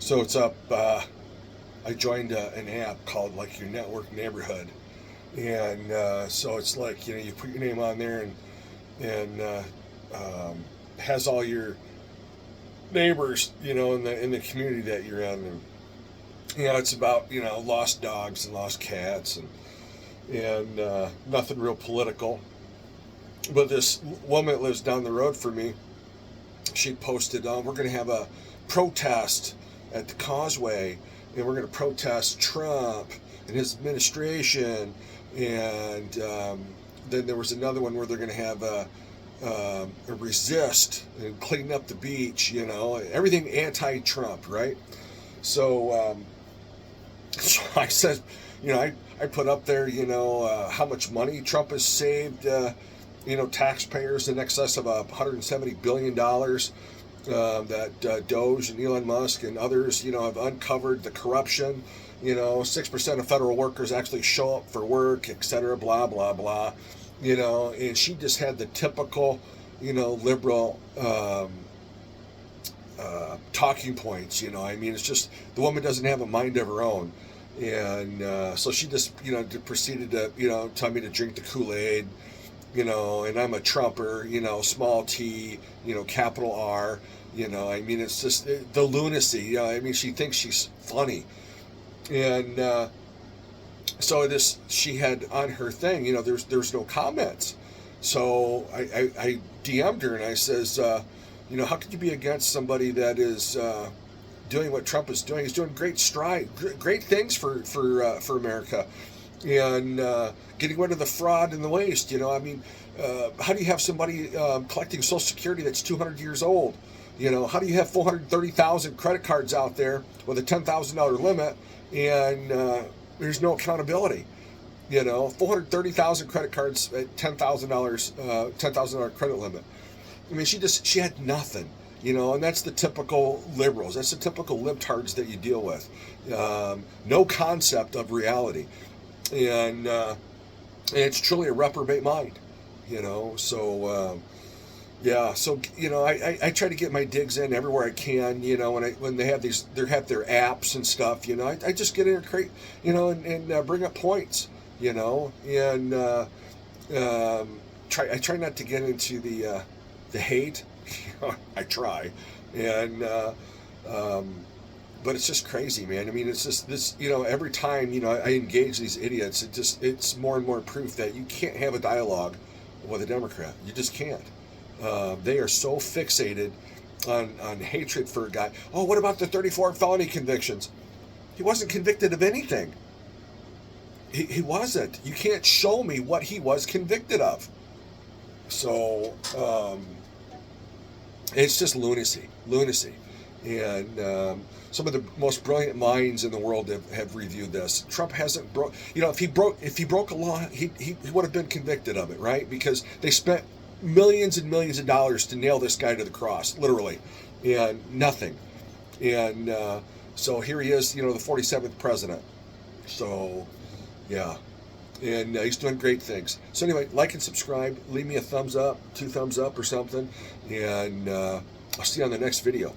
So it's up. I joined an app called like your network neighborhood, and so it's like you put your name on there and has all your neighbors in the community that you're in, and it's about lost dogs and lost cats and nothing real political. But this woman that lives down the road from me, she posted, we're going to have a protest at the Causeway, and we're going to protest Trump and his administration. And then there was another one where they're going to have a resist and clean up the beach, everything anti-Trump, right? So, so I said, I put up there, how much money Trump has saved, taxpayers in excess of $170 billion that Doge and Elon Musk and others, have uncovered the corruption. 6% of federal workers actually show up for work, et cetera, blah, blah, blah. And she just had the typical, liberal talking points. It's just the woman doesn't have a mind of her own. And so she just, proceeded to, tell me to drink the Kool-Aid, and I'm a Trumper, small t, capital R, it's just the lunacy. She thinks she's funny. And so she had on her thing, there's no comments. So I DM'd her and I says, how could you be against somebody that is doing what Trump is doing? He's doing great things for America, and getting rid of the fraud and the waste. How do you have somebody collecting Social Security that's 200 years old? How do you have 430,000 credit cards out there with a $10,000 limit and there's no accountability? 430,000 credit cards at $10,000 credit limit. She had nothing, and that's the typical liberals. That's the typical libtards that you deal with. No concept of reality. And it's truly a reprobate mind, so, yeah. So, I try to get my digs in everywhere I can, when they have their apps and stuff, I just get in and create, and bring up points, and I try not to get into the hate. I try, and but it's just crazy, man. It's just this, every time I engage these idiots, it's more and more proof that you can't have a dialogue with a Democrat. You just can't. They are so fixated on hatred for a guy. Oh, what about the 34 felony convictions? He wasn't convicted of anything. He wasn't. You can't show me what he was convicted of. So, it's just lunacy. And some of the most brilliant minds in the world have reviewed this. Trump hasn't broke. If he broke a law, he would have been convicted of it, right? Because they spent millions and millions of dollars to nail this guy to the cross, literally, and nothing. And so here he is, the 47th president. So, yeah. And he's doing great things. So anyway, like and subscribe. Leave me a thumbs up, 2 thumbs up or something. And I'll see you on the next video.